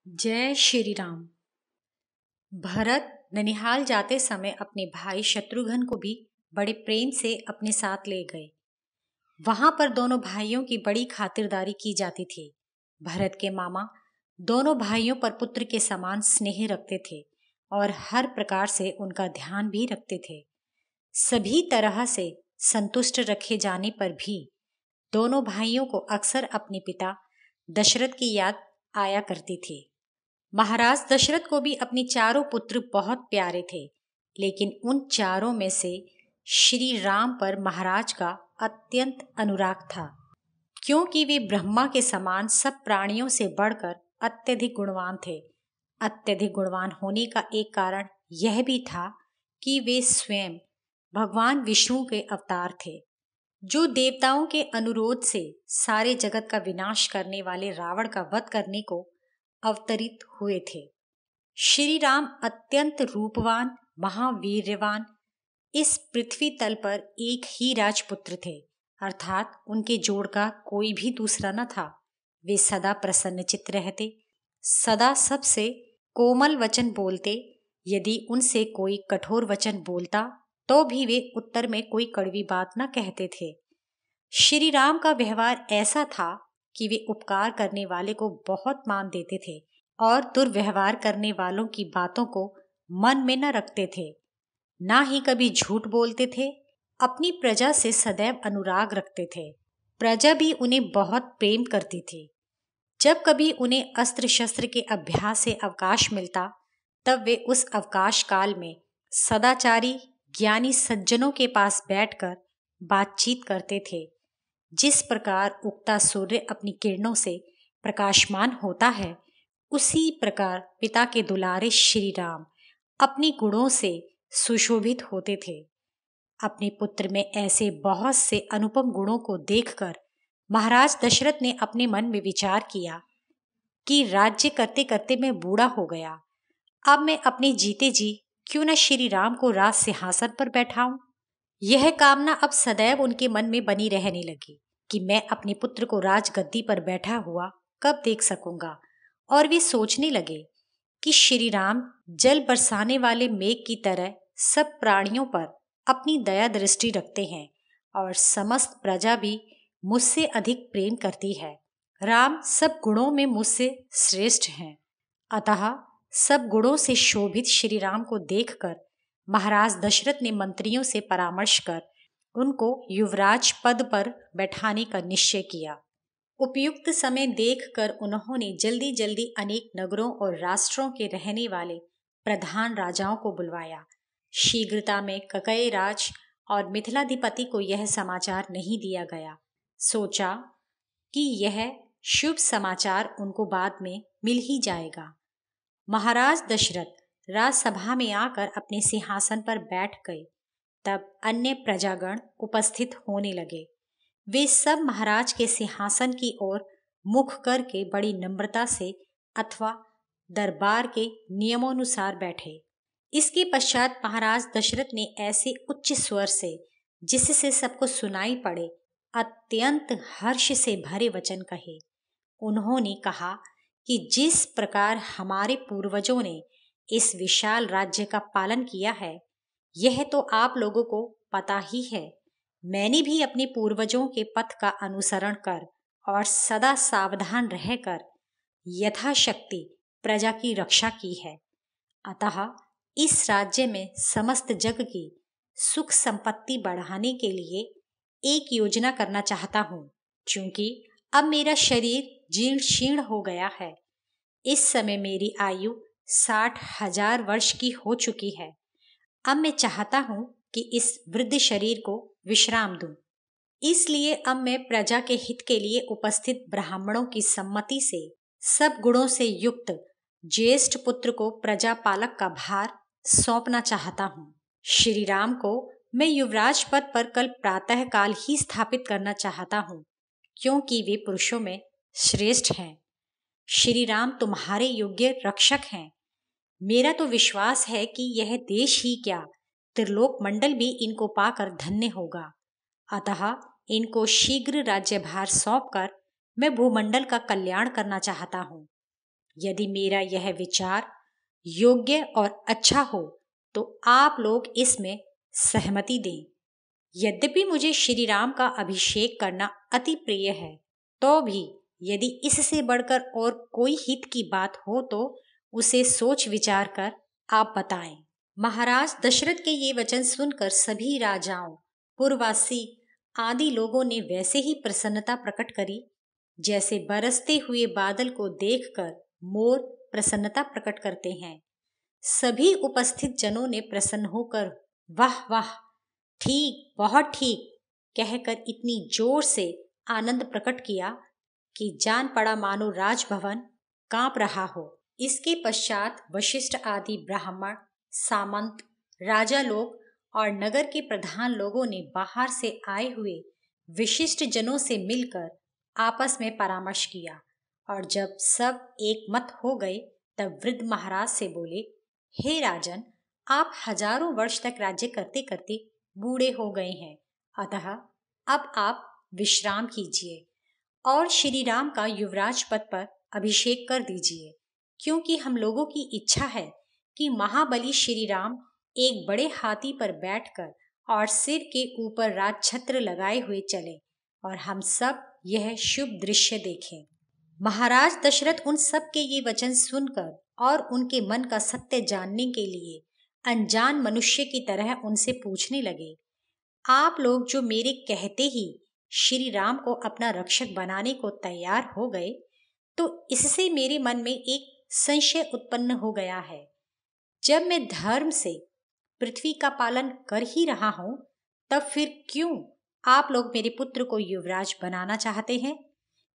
जय श्री राम। भरत ननिहाल जाते समय अपने भाई शत्रुघ्न को भी बड़े प्रेम से अपने साथ ले गए। वहां पर दोनों भाइयों की बड़ी खातिरदारी की जाती थी। भरत के मामा दोनों भाइयों पर पुत्र के समान स्नेह रखते थे और हर प्रकार से उनका ध्यान भी रखते थे। सभी तरह से संतुष्ट रखे जाने पर भी दोनों भाइयों को अक्सर अपने पिता दशरथ की याद आया करती थी। महाराज दशरथ को भी अपने चारों पुत्र बहुत प्यारे थे, लेकिन उन चारों में से श्री राम पर महाराज का अत्यंत अनुराग था, क्योंकि वे ब्रह्मा के समान सब प्राणियों से बढ़कर अत्यधिक गुणवान थे। अत्यधिक गुणवान होने का एक कारण यह भी था कि वे स्वयं भगवान विष्णु के अवतार थे, जो देवताओं के अनुरोध से सारे जगत का विनाश करने वाले रावण का वध करने को अवतरित हुए थे। श्री राम अत्यंत रूपवान, महावीर्यवान, इस पृथ्वी तल पर एक ही राजपुत्र थे, अर्थात उनके जोड़ का कोई भी दूसरा न था। वे सदा प्रसन्नचित्त रहते, सदा सबसे कोमल वचन बोलते। यदि उनसे कोई कठोर वचन बोलता तो भी वे उत्तर में कोई कड़वी बात न कहते थे। श्री राम का व्यवहार ऐसा था कि वे उपकार करने वाले को बहुत मान देते थे और दुर्व्यवहार करने वालों की बातों को मन में न रखते थे। ना ही कभी झूठ बोलते थे। अपनी प्रजा से सदैव अनुराग रखते थे। प्रजा भी उन्हें बहुत प्रेम करती थी। जब कभी उन्हें अस्त्र शस्त्र के अभ्यास से अवकाश मिलता, तब वे उस अवकाश काल में सदाचारी ज्ञानी सज्जनों के पास बैठकर बातचीत करते थे। जिस प्रकार उगता सूर्य अपनी किरणों से प्रकाशमान होता है, उसी प्रकार पिता के दुलारे श्री राम अपने गुणों से सुशोभित होते थे। अपने पुत्र में ऐसे बहुत से अनुपम गुणों को देखकर महाराज दशरथ ने अपने मन में विचार किया कि राज्य करते करते मैं बूढ़ा हो गया। अब मैं अपने जीते जी क्यों न श्री राम को राज सिंहासन पर बैठाऊं। यह कामना अब सदैव उनके मन में बनी रहने लगी कि मैं अपने पुत्र को राजगद्दी पर बैठा हुआ कब देख सकूंगा। और वे सोचने लगे कि श्री राम जल बरसाने वाले मेघ की तरह सब प्राणियों पर अपनी दया दृष्टि रखते हैं और समस्त प्रजा भी मुझसे अधिक प्रेम करती है। राम सब गुणों में मुझसे श्रेष्ठ हैं। अतः सब गुणों से शोभित श्री राम को देखकर महाराज दशरथ ने मंत्रियों से परामर्श कर उनको युवराज पद पर बैठाने का निश्चय किया। उपयुक्त समय देखकर उन्होंने जल्दी जल्दी अनेक नगरों और राष्ट्रों के रहने वाले प्रधान राजाओं को बुलवाया। शीघ्रता में ककय राज और मिथिलाधिपति को यह समाचार नहीं दिया गया। सोचा कि यह शुभ समाचार उनको बाद में मिल ही जाएगा। महाराज दशरथ राजसभा में आकर अपने सिंहासन पर बैठ गए। तब अन्य प्रजागण उपस्थित होने लगे। वे सब महाराज के सिंहासन की ओर मुख करके बड़ी नम्रता से अथवा दरबार के नियमोनुसार बैठे। इसके पश्चात महाराज दशरथ ने ऐसे उच्च स्वर से, जिससे सबको सुनाई पड़े, अत्यंत हर्ष से भरे वचन कहे। उन्होंने कहा कि जिस प्रकार हमारे पूर्वजों ने इस विशाल राज्य का पालन किया है, यह तो आप लोगों को पता ही है। मैंने भी अपने पूर्वजों के पथ का अनुसरण कर और सदा सावधान रहकर यथाशक्ति प्रजा की रक्षा की है। अतः इस राज्य में समस्त जग की सुख संपत्ति बढ़ाने के लिए एक योजना करना चाहता हूँ। क्योंकि अब मेरा शरीर जीर्ण शीर्ण हो गया है। इस समय मेरी आयु 60,000 वर्ष की हो चुकी है। अब मैं चाहता हूँ कि इस वृद्ध शरीर को विश्राम दूं। इसलिए अब मैं प्रजा के हित के लिए उपस्थित ब्राह्मणों की सम्मति से सब गुणों से युक्त ज्येष्ठ पुत्र को प्रजा पालक का भार सौंपना चाहता हूँ। श्री राम को मैं युवराज पद पर कल प्रातः काल ही स्थापित करना चाहता हूँ, क्योंकि वे पुरुषों में श्रेष्ठ हैं। श्री राम तुम्हारे योग्य रक्षक हैं। मेरा तो विश्वास है कि यह देश ही क्या, त्रिलोक मंडल भी इनको पाकर धन्य होगा। अतः इनको शीघ्र राज्यभार सौंपकर मैं भूमंडल का कल्याण करना चाहता हूँ। यदि मेरा यह विचार योग्य और अच्छा हो तो आप लोग इसमें सहमति दें। यद्यपि मुझे श्री राम का अभिषेक करना अति प्रिय है, तो भी यदि इससे बढ़कर और कोई हित की बात हो तो उसे सोच विचार कर आप बताएं। महाराज दशरथ के ये वचन सुनकर सभी राजाओं, पुरवासी आदि लोगों ने वैसे ही प्रसन्नता प्रकट करी जैसे बरसते हुए बादल को देखकर मोर प्रसन्नता प्रकट करते हैं। सभी उपस्थित जनों ने प्रसन्न होकर वाह वाह, ठीक, बहुत ठीक कहकर इतनी जोर से आनंद प्रकट किया कि जान पड़ा मानो राजभवन कांप रहा हो। इसके पश्चात वशिष्ठ आदि ब्राह्मण, सामंत, राजा लोग और नगर के प्रधान लोगों ने बाहर से आए हुए विशिष्ट जनों से मिलकर आपस में परामर्श किया और जब सब एक मत हो गए तब वृद्ध महाराज से बोले, हे राजन, आप हजारों वर्ष तक राज्य करते करते बूढ़े हो गए हैं, अतः अब आप विश्राम कीजिए और श्री राम का युवराज पद पर अभिषेक कर दीजिए, क्योंकि हम लोगों की इच्छा है कि महाबली श्री राम एक बड़े हाथी पर बैठकर और सिर के ऊपर राजछत्र लगाए हुए चले और हम सब यह शुभ दृश्य देखें। महाराज दशरथ उन सब के ये वचन सुनकर और उनके मन का सत्य जानने के लिए अनजान मनुष्य की तरह उनसे पूछने लगे, आप लोग जो मेरे कहते ही श्री राम को अपना रक्षक बनाने को तैयार हो गए, तो इससे मेरे मन में एक संशय उत्पन्न हो गया है। जब मैं धर्म से पृथ्वी का पालन कर ही रहा हूं, तब फिर क्यों आप लोग मेरे पुत्र को युवराज बनाना चाहते हैं?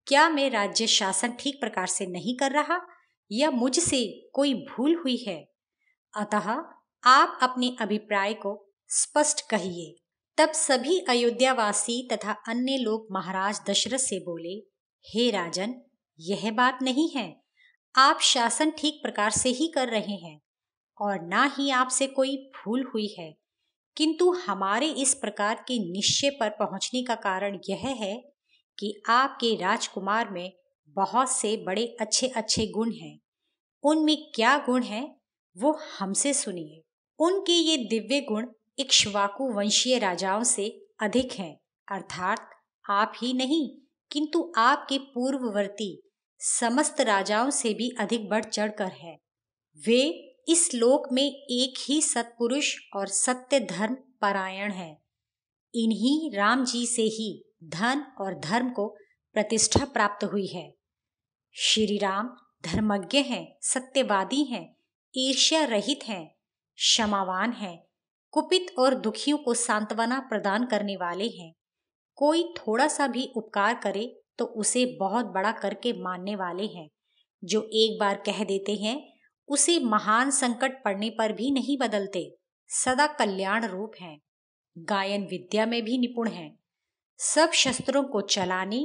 क्या मैं राज्य शासन ठीक प्रकार से नहीं कर रहा या मुझसे कोई भूल हुई है? अतः आप अपने अभिप्राय को स्पष्ट कहिए। तब सभी अयोध्यावासी तथा अन्य लोग महाराज दशरथ से बोले, हे राजन, यह बात नहीं है। आप शासन ठीक प्रकार से ही कर रहे हैं और ना ही आपसे कोई भूल हुई है, किंतु हमारे इस प्रकार के निश्चय पर पहुंचने का कारण यह है कि आपके राजकुमार में बहुत से बड़े अच्छे अच्छे गुण हैं। उनमें क्या गुण हैं वो हमसे सुनिए। उनके ये दिव्य गुण इक्ष्वाकु वंशीय राजाओं से अधिक हैं, अर्थात आप ही नहीं किंतु आपके पूर्ववर्ती समस्त राजाओं से भी अधिक बढ़ चढ़कर है। वे इस लोक में एक ही सत्पुरुष और सत्य धर्म परायण है। इन्हीं राम जी से ही धन और धर्म को प्रतिष्ठा प्राप्त हुई है। श्री राम धर्मज्ञ हैं, सत्यवादी हैं, ईर्ष्या रहित हैं, क्षमावान हैं, कुपित और दुखियों को सांत्वना प्रदान करने वाले हैं। कोई थोड़ा सा भी उपकार करे तो उसे बहुत बड़ा करके मानने वाले हैं। जो एक बार कह देते हैं उसे महान संकट पड़ने पर भी नहीं बदलते। सदा कल्याण रूप हैं। गायन विद्या में भी निपुण हैं। सब शस्त्रों को चलाने,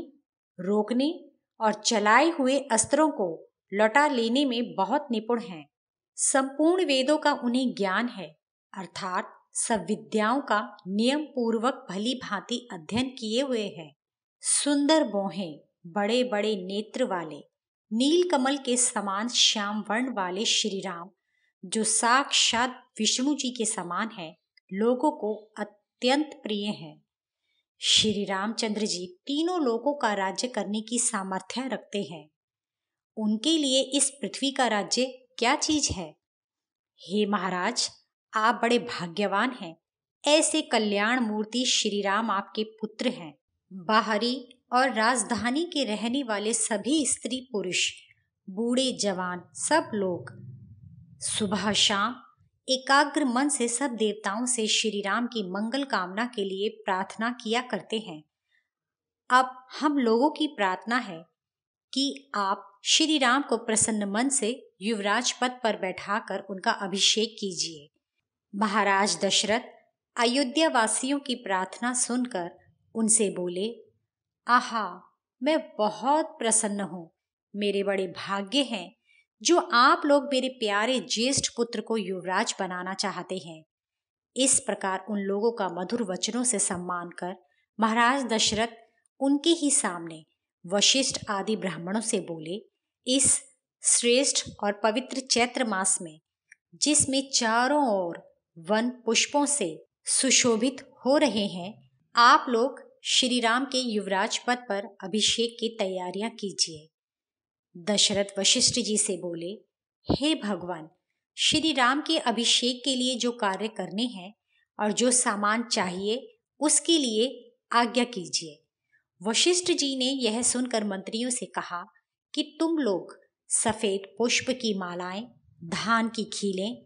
रोकने और चलाए हुए अस्त्रों को लौटा लेने में बहुत निपुण हैं। संपूर्ण वेदों का उन्हें ज्ञान है, अर्थात सब विद्याओं का नियम पूर्वक भली भांति अध्ययन किए हुए हैं। सुंदर बोहें, बड़े बड़े नेत्र वाले, नील कमल के समान श्याम वर्ण वाले श्री राम, जो साक्षात विष्णु जी के समान है, लोगों को अत्यंत प्रिय हैं। श्री रामचंद्र जी तीनों लोगों का राज्य करने की सामर्थ्य रखते हैं। उनके लिए इस पृथ्वी का राज्य क्या चीज है? हे महाराज, आप बड़े भाग्यवान हैं। ऐसे कल्याण मूर्ति श्री राम आपके पुत्र हैं। बाहरी और राजधानी के रहने वाले सभी स्त्री पुरुष, बूढ़े जवान, सब लोग सुबह शाम एकाग्र मन से सब देवताओं से श्री राम की मंगल कामना के लिए प्रार्थना किया करते हैं। अब हम लोगों की प्रार्थना है कि आप श्री राम को प्रसन्न मन से युवराज पद पर बैठाकर उनका अभिषेक कीजिए। महाराज दशरथ अयोध्या वासियों की प्रार्थना सुनकर उनसे बोले, आहा, मैं बहुत प्रसन्न हूँ। मेरे बड़े भाग्य हैं जो आप लोग मेरे प्यारे ज्येष्ठ पुत्र को युवराज बनाना चाहते हैं। इस प्रकार उन लोगों का मधुर वचनों से सम्मान कर महाराज दशरथ उनके ही सामने वशिष्ठ आदि ब्राह्मणों से बोले, इस श्रेष्ठ और पवित्र चैत्र मास में, जिसमें चारों ओर वन पुष्पों से सुशोभित हो रहे हैं, आप लोग श्री राम के युवराज पद पर अभिषेक की तैयारियां कीजिए। दशरथ वशिष्ठ जी से बोले, हे भगवान, श्री राम के अभिषेक के लिए जो कार्य करने हैं और जो सामान चाहिए उसके लिए आज्ञा कीजिए। वशिष्ठ जी ने यह सुनकर मंत्रियों से कहा कि तुम लोग सफेद पुष्प की मालाएं, धान की खीलें,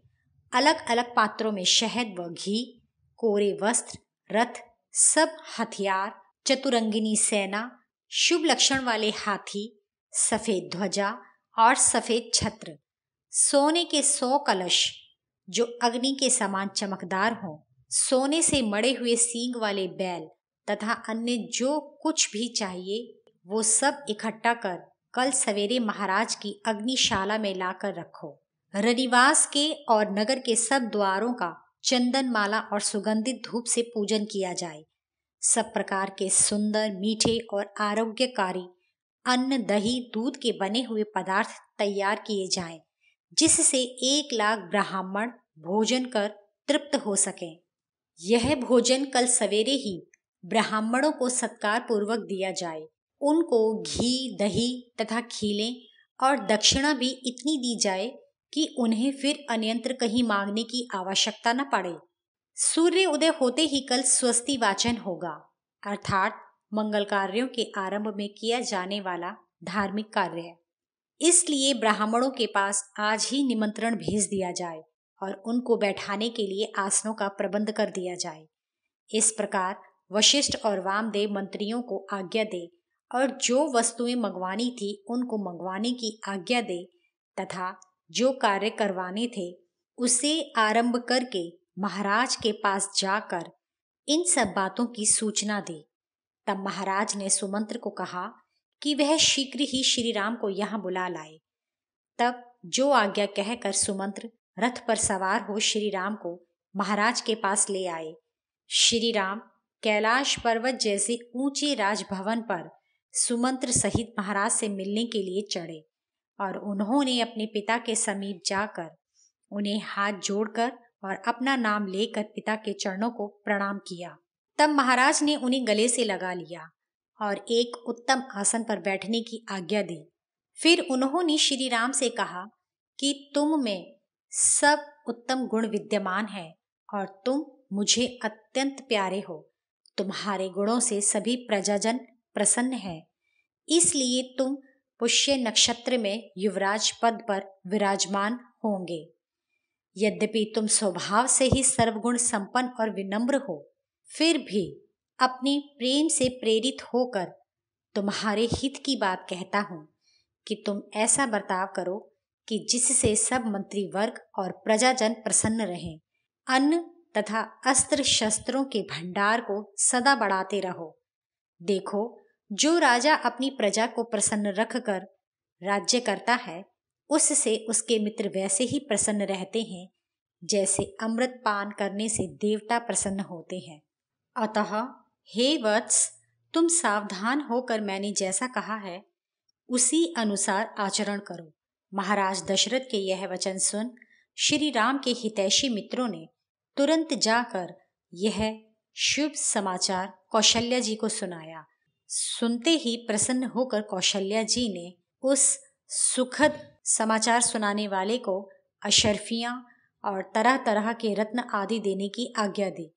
अलग अलग पात्रों में शहद व घी, कोरे वस्त्र, रथ, सब हथियार, चतुरंगिनी सेना, शुभ लक्षण वाले हाथी, सफेद ध्वजा और सफेद छत्र, सोने के 100 कलश जो अग्नि के समान चमकदार हों, सोने से मड़े हुए सींग वाले बैल तथा अन्य जो कुछ भी चाहिए वो सब इकट्ठा कर कल सवेरे महाराज की अग्निशाला में लाकर रखो। रनिवास के और नगर के सब द्वारों का चंदन माला और सुगंधित धूप से पूजन किया जाए। सब प्रकार के सुंदर, मीठे और आरोग्यकारी अन्न, दही, दूध के बने हुए पदार्थ तैयार किए जाएं, जिससे 1 लाख ब्राह्मण भोजन कर तृप्त हो सकें। यह भोजन कल सवेरे ही ब्राह्मणों को सत्कार पूर्वक दिया जाए। उनको घी, दही तथा खीलें और दक्षिणा भी इतनी दी जाए कि उन्हें फिर अन्यत्र कहीं मांगने की आवश्यकता न पड़े। सूर्य उदय होते ही कल स्वस्ति वाचन होगा, अर्थात मंगल कार्यों के आरंभ में किया जाने वाला धार्मिक कार्य है। इसलिए ब्राह्मणों के पास आज ही निमंत्रण भेज दिया जाए और उनको बैठाने के लिए आसनों का प्रबंध कर दिया जाए। इस प्रकार वशिष्ठ और वामदेव मंत्रियों को आज्ञा दे और जो वस्तुएं मंगवानी थी उनको मंगवाने की आज्ञा दे तथा जो कार्य करवाने थे उसे आरंभ करके महाराज के पास जाकर इन सब बातों की सूचना दे। तब महाराज ने सुमंत्र को कहा कि वह शीघ्र ही श्री राम को यहाँ बुला लाए। तब जो आज्ञा कहकर सुमंत्र रथ पर सवार हो श्री राम को महाराज के पास ले आए। श्री राम कैलाश पर्वत जैसे ऊंचे राजभवन पर सुमंत्र सहित महाराज से मिलने के लिए चढ़े और उन्होंने अपने पिता के समीप जाकर उन्हें हाथ जोड़कर और अपना नाम लेकर पिता के चरणों को प्रणाम किया। तब महाराज ने उन्हें गले से लगा लिया और एक उत्तम आसन पर बैठने की आज्ञा दी। फिर उन्होंने श्री राम से कहा कि तुम में सब उत्तम गुण विद्यमान है और तुम मुझे अत्यंत प्यारे हो। तुम्हारे गुणों से सभी प्रजाजन प्रसन्न है, इसलिए तुम पुष्य नक्षत्र में युवराज पद पर विराजमान होंगे। यद्यपि तुम स्वभाव से ही सर्वगुण संपन्न और विनम्र हो, फिर भी अपने प्रेम से प्रेरित होकर तुम्हारे हित की बात कहता हूँ कि तुम ऐसा बर्ताव करो कि जिससे सब मंत्री वर्ग और प्रजाजन प्रसन्न रहें। अन्न तथा अस्त्र शस्त्रों के भंडार को सदा बढ़ाते रहो। देखो, जो राजा अपनी प्रजा को प्रसन्न रखकर राज्य करता है, उससे उसके मित्र वैसे ही प्रसन्न रहते हैं जैसे अमृत पान करने से देवता प्रसन्न होते हैं। अतः हे वत्स, तुम सावधान होकर मैंने जैसा कहा है उसी अनुसार आचरण करो। महाराज दशरथ के यह वचन सुन श्री राम के हितैषी मित्रों ने तुरंत जाकर यह शुभ समाचार कौशल्या जी को सुनाया। सुनते ही प्रसन्न होकर कौशल्या जी ने उस सुखद समाचार सुनाने वाले को अशर्फियां और तरह तरह के रत्न आदि देने की आज्ञा दी।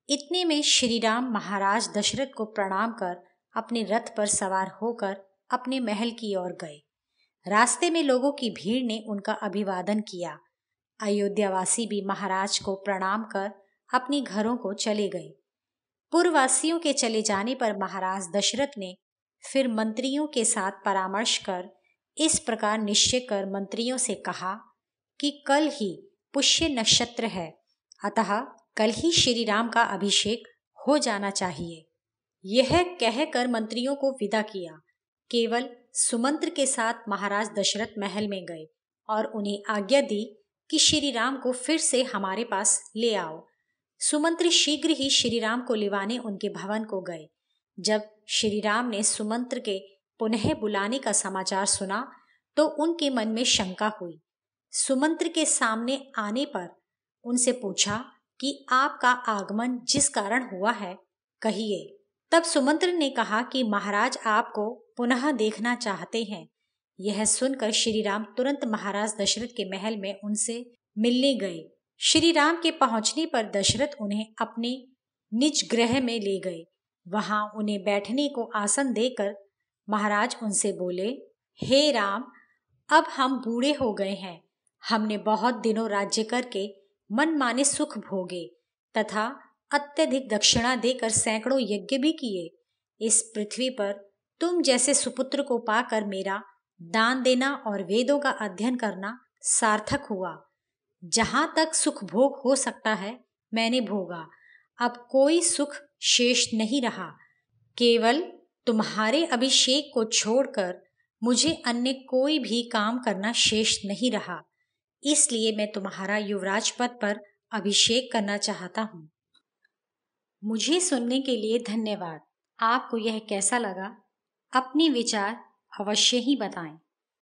इतने में श्री राम महाराज दशरथ को प्रणाम कर अपने रथ पर सवार होकर अपने महल की ओर गए। रास्ते में लोगों की भीड़ ने उनका अभिवादन किया। अयोध्यावासी भी महाराज को प्रणाम कर अपने घरों को चले गए। पूर्ववासियों के चले जाने पर महाराज दशरथ ने फिर मंत्रियों के साथ परामर्श कर इस प्रकार निश्चय कर मंत्रियों से कहा कि कल ही पुष्य नक्षत्र है, अतः कल ही श्री राम का अभिषेक हो जाना चाहिए। यह कहकर मंत्रियों को विदा किया। केवल सुमंत्र के साथ महाराज दशरथ महल में गए और उन्हें आज्ञा दी कि श्री राम को फिर से हमारे पास ले आओ। सुमंत्र शीघ्र ही श्री राम को लिवाने उनके भवन को गए। जब श्री राम ने सुमंत्र के पुनः बुलाने का समाचार सुना तो उनके मन में शंका हुई। सुमंत्र के सामने आने पर उनसे पूछा कि आपका आगमन जिस कारण हुआ है कहिए। तब सुमंत्र ने कहा कि महाराज आपको पुनः देखना चाहते हैं। यह सुनकर श्री राम तुरंत महाराज दशरथ के महल में उनसे मिलने गए। श्री राम के पहुंचने पर दशरथ उन्हें अपने निज गृह में ले गए। वहां उन्हें बैठने को आसन देकर महाराज उनसे बोले, हे राम, अब हम बूढ़े हो गए हैं। हमने बहुत दिनों राज्य करके मनमाने सुख भोगे तथा अत्यधिक दक्षिणा देकर सैकड़ों यज्ञ भी किए। इस पृथ्वी पर तुम जैसे सुपुत्र को पाकर मेरा दान देना और वेदों का अध्ययन करना सार्थक हुआ। जहां तक सुख भोग हो सकता है मैंने भोगा। अब कोई सुख शेष नहीं रहा। केवल तुम्हारे अभिषेक को छोड़कर मुझे अन्य कोई भी काम करना शेष नहीं रहा। इसलिए मैं तुम्हारा युवराज पद पर अभिषेक करना चाहता हूँ। मुझे सुनने के लिए धन्यवाद। आपको यह कैसा लगा? अपने विचार अवश्य ही बताएं।